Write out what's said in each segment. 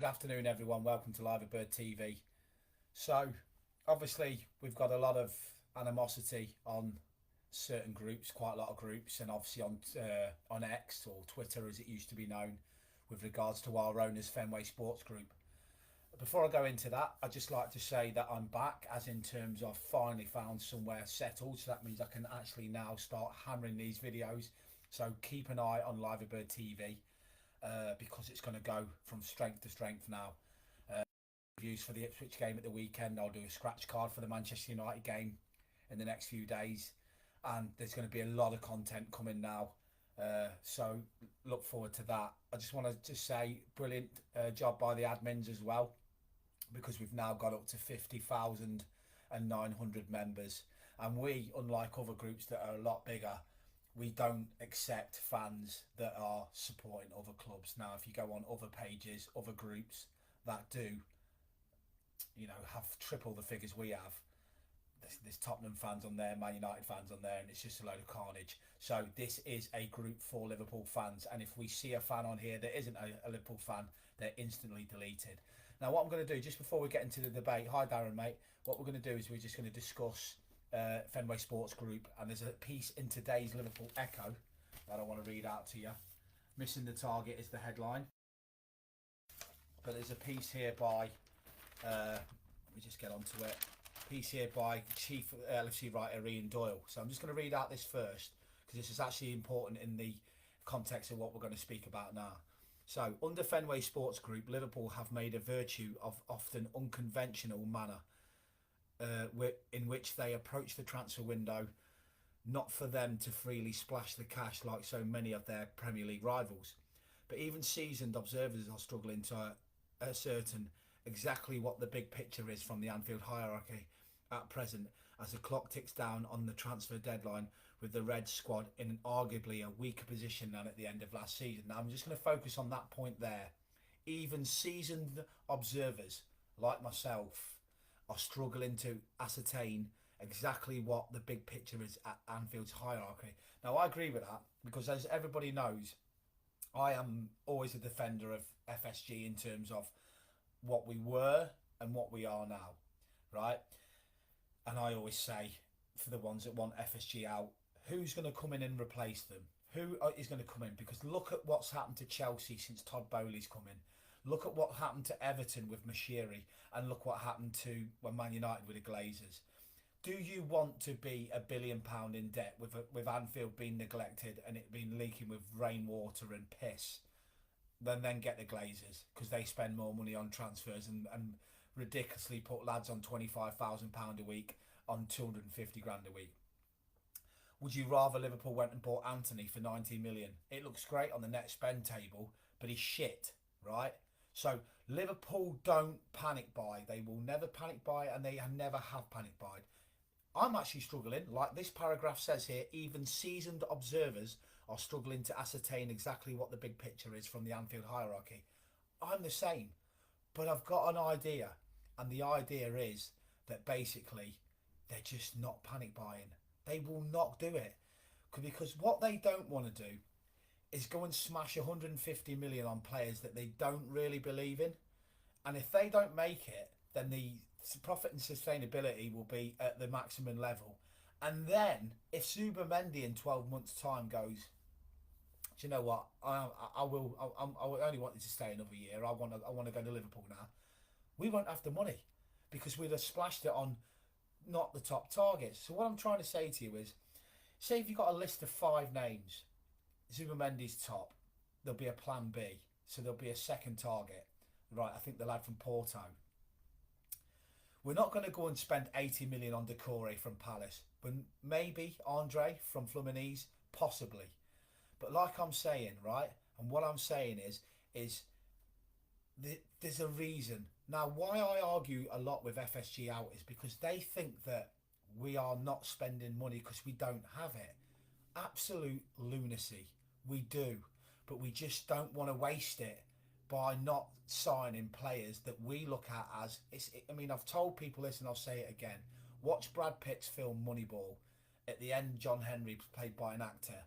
afternoon, everyone. Welcome to Live Bird TV. So, obviously, we've got a lot of animosity on certain groups, quite a lot of groups, and obviously on X or Twitter, as it used to be known, with regards to our owners Fenway Sports Group. Before I go into that, I'd just like to say that I'm back, as in terms of finally found somewhere settled. So that means I can actually now start hammering these videos. So keep an eye on Live Bird TV. Because it's going to go from strength to strength now. Reviews for the Ipswich game at the weekend. I'll do a scratch card for the Manchester United game in the next few days, and there's going to be a lot of content coming now. So look forward to that. I just want to just say brilliant job by the admins as well, because we've now got up to 50,900 members, and we, unlike other groups that are a lot bigger, we don't accept fans that are supporting other clubs. Now, if you go on other pages, other groups that do, have triple the figures we have, there's Tottenham fans on there, Man United fans on there, and it's just a load of carnage. So this is a group for Liverpool fans, and if we see a fan on here that isn't a Liverpool fan, they're instantly deleted. Now, what I'm going to do, just before we get into the debate, hi Darren, mate, what we're going to do is we're just going to discuss Fenway Sports Group, and there's a piece in today's Liverpool Echo that I want to read out to you. Missing the target is the headline, but there's a piece here by let me just get onto it. Piece here by Chief LFC writer Ian Doyle. So I'm just going to read out this first, because this is actually important in the context of what we're going to speak about now. So, under Fenway Sports Group, Liverpool have made a virtue of often unconventional manner in which they approach the transfer window, not for them to freely splash the cash like so many of their Premier League rivals, but even seasoned observers are struggling to ascertain exactly what the big picture is from the Anfield hierarchy at present, as the clock ticks down on the transfer deadline, with the Red squad in arguably a weaker position than at the end of last season. Now, I'm just going to focus on that point there. Even seasoned observers like myself are struggling to ascertain exactly what the big picture is at Anfield's hierarchy. Now, I agree with that, because as everybody knows, I am always a defender of FSG in terms of what we were and what we are now, right? And I always say, for the ones that want FSG out, who's going to come in and replace them? Who is going to come in? Because look at what's happened to Chelsea since Todd Bowley's come in. Look at what happened to Everton with Mashiri, and look what happened to Man United with the Glazers. Do you want to be £1 billion in debt with Anfield being neglected and it being leaking with rainwater and piss? Then get the Glazers, because they spend more money on transfers and ridiculously put lads on £25,000 a week on 250 grand a week. Would you rather Liverpool went and bought Anthony for 90 million? It looks great on the net spend table, but he's shit, right? So Liverpool don't panic buy. They will never panic buy, and they never have panic buyed. I'm actually struggling. Like this paragraph says here, even seasoned observers are struggling to ascertain exactly what the big picture is from the Anfield hierarchy. I'm the same, but I've got an idea, and the idea is that basically they're just not panic buying. They will not do it, because what they don't want to do is go and smash 150 million on players that they don't really believe in. And if they don't make it, then the profit and sustainability will be at the maximum level. And then if Zubimendi in 12 months' time goes, do you know what? I only wanted to stay another year. I want to go to Liverpool now. We won't have the money, because we'd have splashed it on not the top targets. So what I'm trying to say to you is, say if you've got a list of 5 names, Zubimendi's top, there'll be a plan B. So there'll be a second target. Right, I think the lad from Porto. We're not going to go and spend 80 million on Decore from Palace, but maybe Andre from Fluminense, possibly. But like I'm saying, right, and what I'm saying is there's a reason. Now, why I argue a lot with FSG out is because they think that we are not spending money because we don't have it. Absolute lunacy. We do, but we just don't want to waste it by not signing players that we look at as I mean, I've told people this and I'll say it again. Watch Brad Pitt's film Moneyball. At the end, John Henry played by an actor.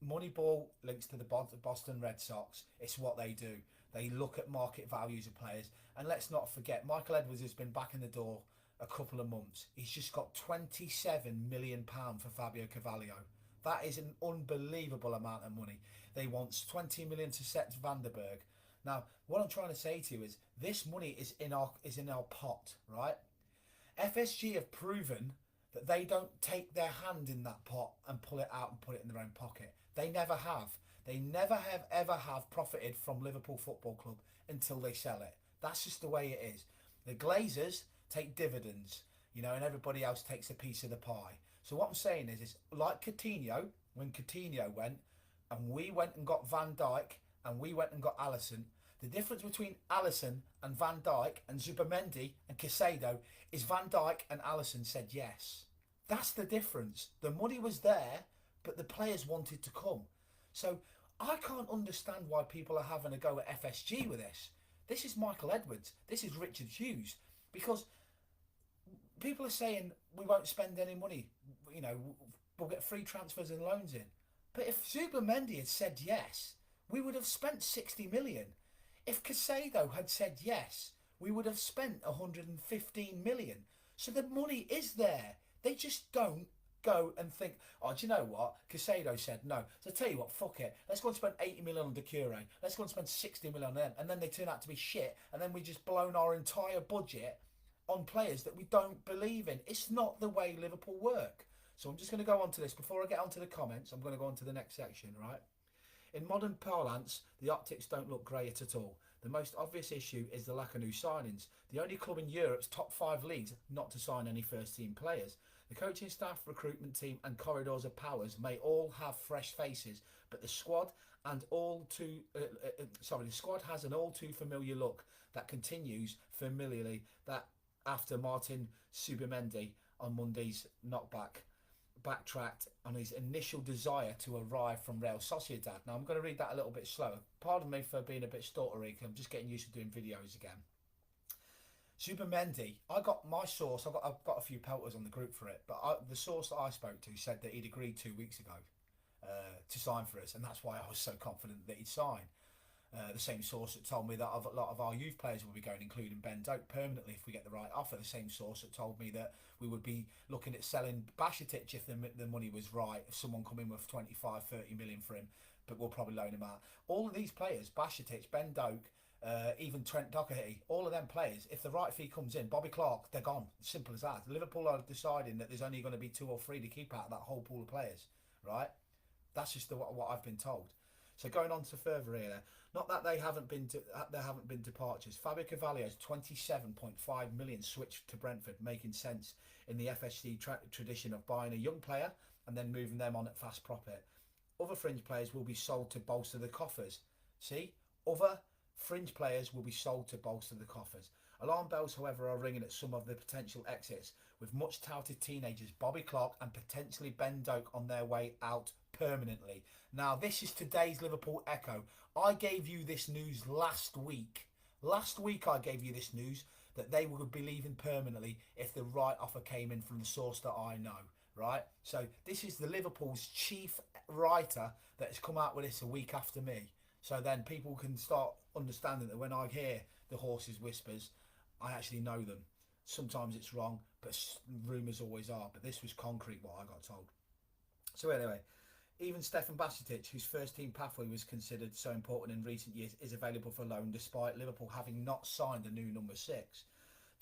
Moneyball links to the Boston Red Sox. It's what they do. They look at market values of players. And let's not forget, Michael Edwards has been back in the door a couple of months. He's just got £27 million for Fabio Carvalho. That is an unbelievable amount of money. They want 20 million to set Vandenberg. Now, what I'm trying to say to you is this money is in our pot, right? FSG have proven that they don't take their hand in that pot and pull it out and put it in their own pocket. They never have. They never have ever have profited from Liverpool Football Club until they sell it. That's just the way it is. The Glazers take dividends, you know, and everybody else takes a piece of the pie. So what I'm saying is, it's like Coutinho, when Coutinho went, and we went and got Van Dijk, and we went and got Alisson. The difference between Alisson and Van Dijk and Zubimendi and Caicedo is Van Dijk and Alisson said yes. That's the difference. The money was there, but the players wanted to come. So I can't understand why people are having a go at FSG with this. This is Michael Edwards. This is Richard Hughes. Because people are saying we won't spend any money. You know, we'll get free transfers and loans in. But if Zubimendi had said yes, we would have spent 60 million. If Caicedo had said yes, we would have spent 115 million. So the money is there. They just don't go and think, oh, do you know what? Caicedo said no. So I tell you what, fuck it. Let's go and spend 80 million on Doucouré. Let's go and spend 60 million on them. And then they turn out to be shit. And then we just blown our entire budget on players that we don't believe in. It's not the way Liverpool work. So I'm just going to go on to this. Before I get on to the comments, I'm going to go on to the next section, right? In modern parlance, the optics don't look great at all. The most obvious issue is the lack of new signings. The only club in Europe's top 5 leagues not to sign any first-team players. The coaching staff, recruitment team and corridors of powers may all have fresh faces, but the squad the squad has an all too familiar look that continues familiarly that after Martin Zubimendi on Monday's knockback backtracked on his initial desire to arrive from Real Sociedad. Now I'm going to read that a little bit slower. Pardon me for being a bit stuttery. I'm just getting used to doing videos again. Zubimendi, I got my source. I've got a few pelters on the group for it, but the source that I spoke to said that he'd agreed 2 weeks ago to sign for us, and that's why I was so confident that he'd sign. The same source that told me that a lot of our youth players will be going, including Ben Doak, permanently if we get the right offer. The same source that told me that we would be looking at selling Bashetic if the money was right, if someone come in with 25, 30 million for him, but we'll probably loan him out. All of these players, Bashetic, Ben Doak, even Trent Doherty, all of them players, if the right fee comes in, Bobby Clark, they're gone. Simple as that. Liverpool are deciding that there's only going to be 2 or 3 to keep out of that whole pool of players, right? That's just what I've been told. So going on to further here, not that there haven't been departures. Fabio Carvalho's 27.5 million switched to Brentford, making sense in the FSG tradition of buying a young player and then moving them on at fast profit. Other fringe players will be sold to bolster the coffers. See, other fringe players will be sold to bolster the coffers. Alarm bells, however, are ringing at some of the potential exits, with much touted teenagers Bobby Clark and potentially Ben Doak on their way out permanently. Now, this is today's Liverpool Echo. I gave you this news last week. Last week I gave you this news that they would be leaving permanently if the right offer came in from the source that I know, right? So this is the Liverpool's chief writer that has come out with this a week after me. So then people can start understanding that when I hear the horse's whispers, I actually know them. Sometimes it's wrong, but rumours always are. But this was concrete, what I got told. So anyway, even Stefan Bashetic, whose first team pathway was considered so important in recent years, is available for loan despite Liverpool having not signed a new number 6.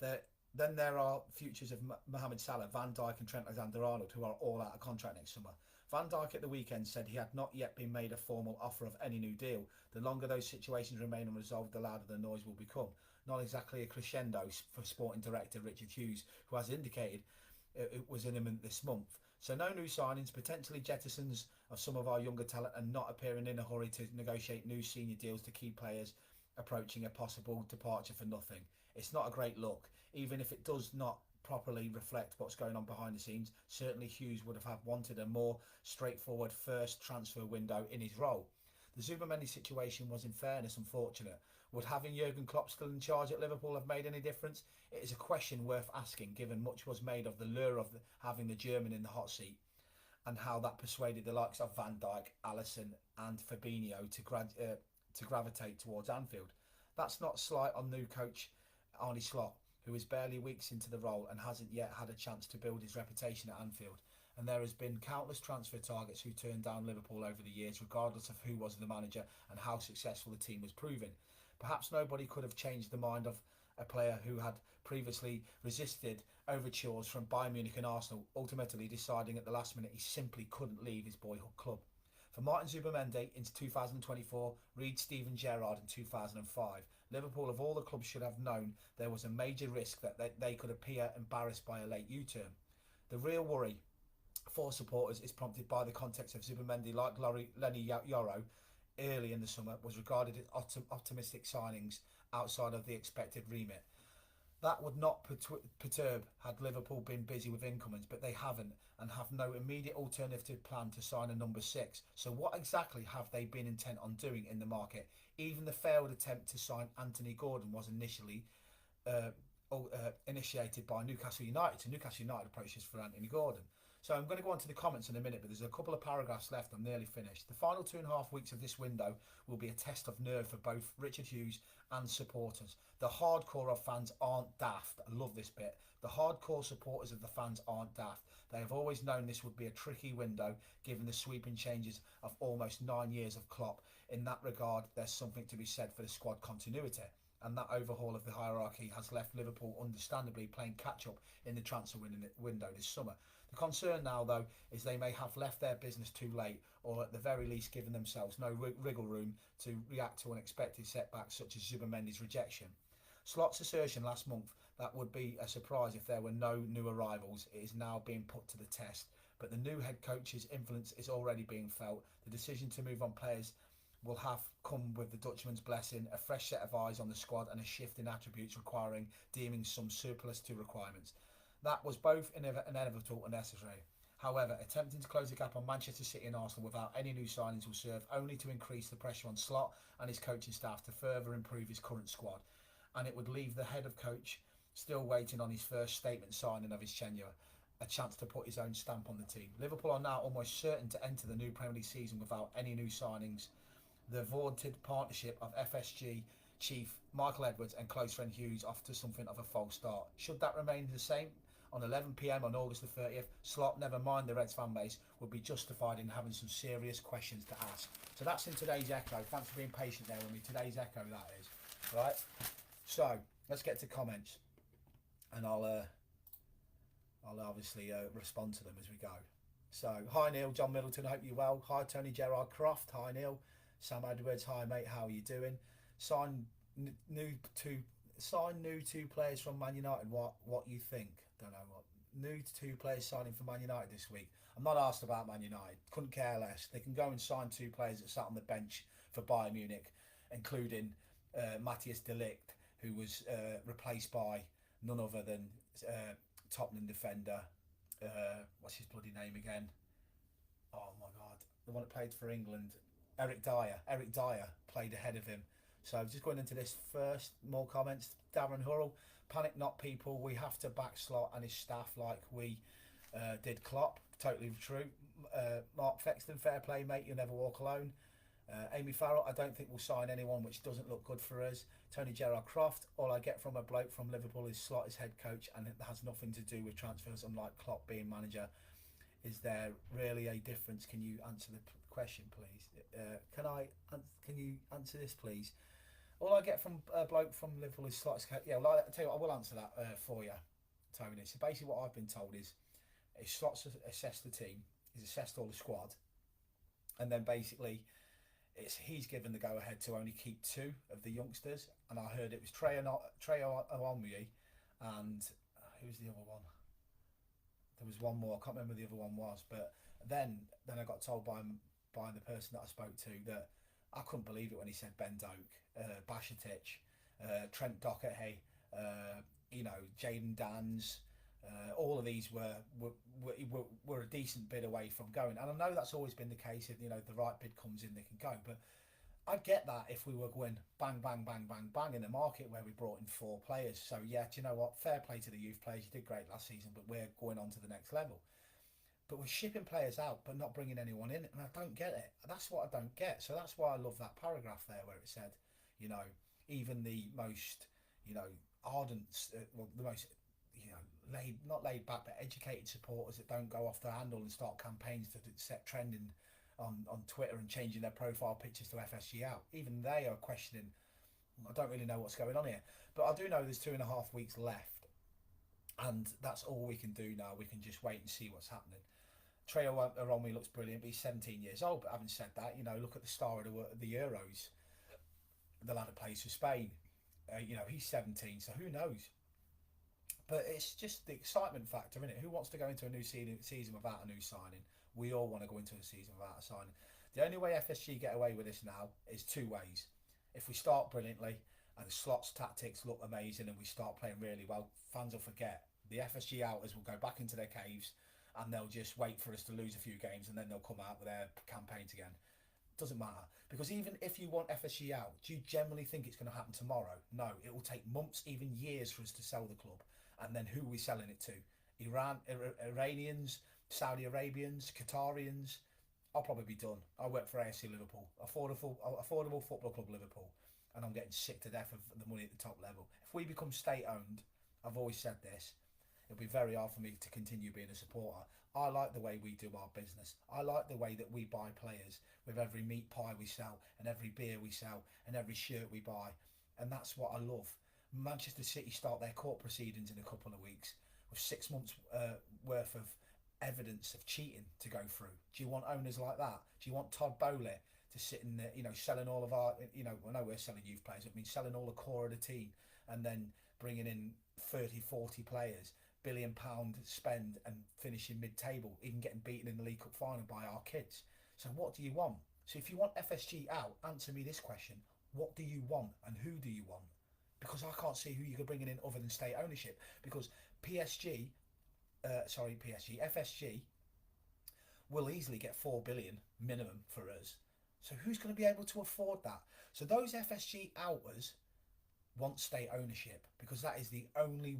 Then there are futures of Mohamed Salah, Van Dijk and Trent Alexander-Arnold, who are all out of contract next summer. Van Dijk at the weekend said he had not yet been made a formal offer of any new deal. The longer those situations remain unresolved, the louder the noise will become. Not exactly a crescendo for sporting director Richard Hughes, who has indicated it was imminent this month. So no new signings, potentially jettisons of some of our younger talent, and not appearing in a hurry to negotiate new senior deals to key players approaching a possible departure for nothing. It's not a great look, even if it does not properly reflect what's going on behind the scenes. Certainly Hughes would have wanted a more straightforward first transfer window in his role. The Zubimendi situation was, in fairness, unfortunate. Would having Jurgen Klopp still in charge at Liverpool have made any difference? It is a question worth asking, given much was made of the lure of having the German in the hot seat, and how that persuaded the likes of Van Dijk, Alisson and Fabinho to gravitate towards Anfield. That's not slight on new coach Arne Slot, who is barely weeks into the role and hasn't yet had a chance to build his reputation at Anfield. And there has been countless transfer targets who turned down Liverpool over the years, regardless of who was the manager and how successful the team was proving. Perhaps nobody could have changed the mind of a player who had previously resisted overtures from Bayern Munich and Arsenal, ultimately deciding at the last minute he simply couldn't leave his boyhood club. For Martin Zubimendi in 2024, Reid Steven Gerrard in 2005, Liverpool of all the clubs should have known there was a major risk that they could appear embarrassed by a late U-turn. The real worry for supporters is prompted by the context of Zubimendi, like Lenny Yoro early in the summer, was regarded as optimistic signings outside of the expected remit. That would not perturb had Liverpool been busy with incomings, but they haven't and have no immediate alternative plan to sign a number 6. So what exactly have they been intent on doing in the market? Even the failed attempt to sign Anthony Gordon was initially initiated by Newcastle United. So Newcastle United approaches for Anthony Gordon. So I'm going to go on to the comments in a minute, but there's a couple of paragraphs left. I'm nearly finished. The final 2.5 weeks of this window will be a test of nerve for both Richard Hughes and supporters. The hardcore of fans aren't daft. I love this bit. The hardcore supporters of the fans aren't daft. They have always known this would be a tricky window, given the sweeping changes of almost 9 years of Klopp. In that regard, there's something to be said for the squad continuity. And that overhaul of the hierarchy has left Liverpool understandably playing catch-up in the transfer window this summer. The concern now, though, is they may have left their business too late, or at the very least given themselves no wriggle room to react to unexpected setbacks such as Zubimendi's rejection. Slot's assertion last month that would be a surprise if there were no new arrivals is now being put to the test, but the new head coach's influence is already being felt. The decision to move on players will have come with the Dutchman's blessing, a fresh set of eyes on the squad and a shift in attributes requiring deeming some surplus to requirements. That was both inevitable and necessary. However, attempting to close the gap on Manchester City and Arsenal without any new signings will serve only to increase the pressure on Slot and his coaching staff to further improve his current squad. And it would leave the head of coach still waiting on his first statement signing of his tenure, a chance to put his own stamp on the team. Liverpool are now almost certain to enter the new Premier League season without any new signings. The vaunted partnership of FSG chief Michael Edwards and close friend Hughes off to something of a false start. Should that remain the same? On 11 p.m. on August the 30th, Slot, never mind the Reds fan base, would be justified in having some serious questions to ask. So that's in today's Echo. Thanks for being patient there with me. Today's Echo, that is. Right? So, let's get to comments. And I'll obviously respond to them as we go. So, hi Neil, John Middleton, I hope you're well. Hi Tony Gerard Croft, hi Neil. Sam Edwards, hi mate, how are you doing? Sign new two players from Man United. What you think? Don't know what. New two players signing for Man United this week. I'm not asked about Man United. Couldn't care less. They can go and sign two players that sat on the bench for Bayern Munich, including Matthias de Ligt, who was replaced by none other than Tottenham defender. What's his bloody name again? Oh my God, the one that played for England. Eric Dyer. Eric Dyer played ahead of him. So just going into this first, more comments. Darren Hurrell, panic not people. We have to back Slot and his staff like we did Klopp. Totally true. Mark Fexton, fair play, mate. You'll never walk alone. Amy Farrell, I don't think we'll sign anyone which doesn't look good for us. Tony Gerard Croft, all I get from a bloke from Liverpool is Slot as head coach and it has nothing to do with transfers, unlike Klopp being manager. Is there really a difference? Can you answer the question, please? Can you answer this, please? All I get from a bloke from Liverpool is Slot. Yeah, well, I tell you what, I will answer that for you, Tony. So basically, what I've been told is Slot's assessed the team, he's assessed all the squad, and then basically he's given the go ahead to only keep two of the youngsters. And I heard it was Trey Owanmuyi and who's the other one? There was one more. I can't remember who the other one was, but then I got told by the person that I spoke to that I couldn't believe it when he said Ben Doak, Bashetic, Trent Doherty, Jayden Dans. All of these were a decent bit away from going, and I know that's always been the case. If the right bid comes in, they can go. But I'd get that if we were going bang, bang, bang, bang, bang in the market where we brought in 4 players. So yeah, do you know what? Fair play to the youth players. You did great last season, but we're going on to the next level. But we're shipping players out, but not bringing anyone in, and I don't get it. That's what I don't get. So that's why I love that paragraph there where it said, even the most, ardent, well, the most, not laid back, but educated supporters that don't go off the handle and start campaigns to set trending on Twitter and changing their profile pictures to FSG out. Even they are questioning, I don't really know what's going on here. But I do know there's 2.5 weeks left, and that's all we can do now. We can just wait and see what's happening. Treo Aromi looks brilliant, but he's 17 years old. But having said that, look at the star of the Euros, the lad that plays for Spain. He's 17, so who knows? But it's just the excitement factor, isn't it? Who wants to go into a new season without a new signing? We all want to go into a season without a signing. The only way FSG get away with this now is two ways. If we start brilliantly and Slot's tactics look amazing and we start playing really well, fans will forget. The FSG outers will go back into their caves and they'll just wait for us to lose a few games and then they'll come out with their campaigns again. Doesn't matter, because even if you want FSG out, do you generally think it's going to happen tomorrow? No, it will take months, even years, for us to sell the club. And then who are we selling it to? Iranians, Saudi Arabians, Qatarians? I'll probably be done. I work for AFC Liverpool, affordable football club Liverpool, and I'm getting sick to death of the money at the top level. If we become state owned, I've always said this, it'll be very hard for me to continue being a supporter. I like the way we do our business. I like the way that we buy players with every meat pie we sell and every beer we sell and every shirt we buy. And that's what I love. Manchester City start their court proceedings in a couple of weeks with 6 months worth of evidence of cheating to go through. Do you want owners like that? Do you want Todd Bowley to sit in there, selling all of our, I know we're selling youth players, I mean selling all the core of the team and then bringing in 30, 40 players, £1 billion spend and finishing mid-table, even getting beaten in the League Cup final by our kids. So what do you want? So if you want FSG out, answer me this question. What do you want and who do you want? Because I can't see who you're bringing in other than state ownership. Because FSG will easily get 4 billion minimum for us. So who's going to be able to afford that? So those FSG outers want state ownership, because that is the only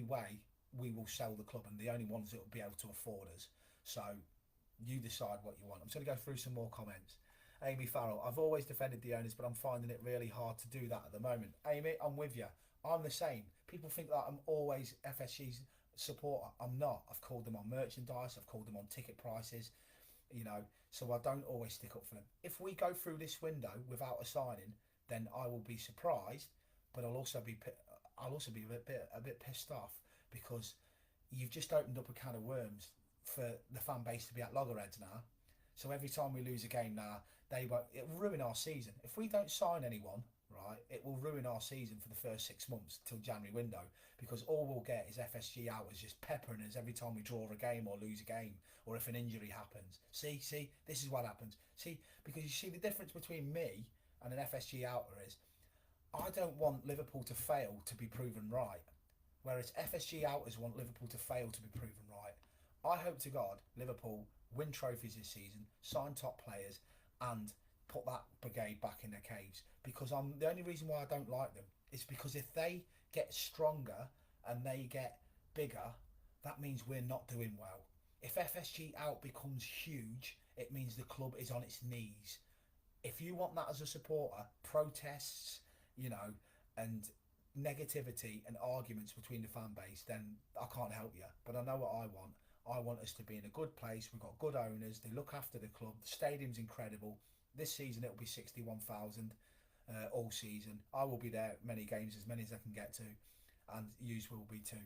way we will sell the club and the only ones that will be able to afford us. So you decide what you want. I'm just going to go through some more comments. Amy Farrell, I've always defended the owners, but I'm finding it really hard to do that at the moment. Amy, I'm with you. I'm the same. People think that I'm always FSG's supporter. I'm not. I've called them on merchandise. I've called them on ticket prices. So I don't always stick up for them. If we go through this window without a signing, then I will be surprised, but I'll also be a bit pissed off, because you've just opened up a can of worms for the fan base to be at loggerheads now. So every time we lose a game now, it will ruin our season. If we don't sign anyone, right, it will ruin our season for the first 6 months till January window, because all we'll get is FSG hours just peppering us every time we draw a game or lose a game, or if an injury happens. See, this is what happens. See, because you see the difference between me and an FSG outer is, I don't want Liverpool to fail to be proven right, whereas FSG outers want Liverpool to fail to be proven right. I hope to God Liverpool win trophies this season, sign top players, and put that brigade back in their caves. Because the only reason why I don't like them is because if they get stronger and they get bigger, that means we're not doing well. If FSG out becomes huge, it means the club is on its knees. If you want that as a supporter, protests, and negativity and arguments between the fan base, then I can't help you. But I know what I want. I want us to be in a good place. We've got good owners. They look after the club. The stadium's incredible. This season it'll be 61,000 all season. I will be there many games, as many as I can get to, and yous will be too.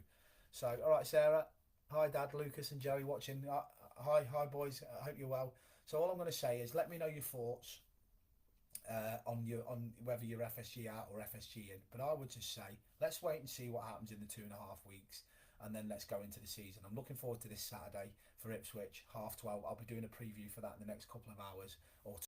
So, all right, Sarah. Hi, Dad, Lucas, and Joey watching. Hi, boys. I hope you're well. So all I'm going to say is, let me know your thoughts on whether you're FSG out or FSG in. But I would just say, let's wait and see what happens in the 2.5 weeks, and then let's go into the season. I'm looking forward to this Saturday for Ipswich, 12:30. I'll be doing a preview for that in the next couple of hours or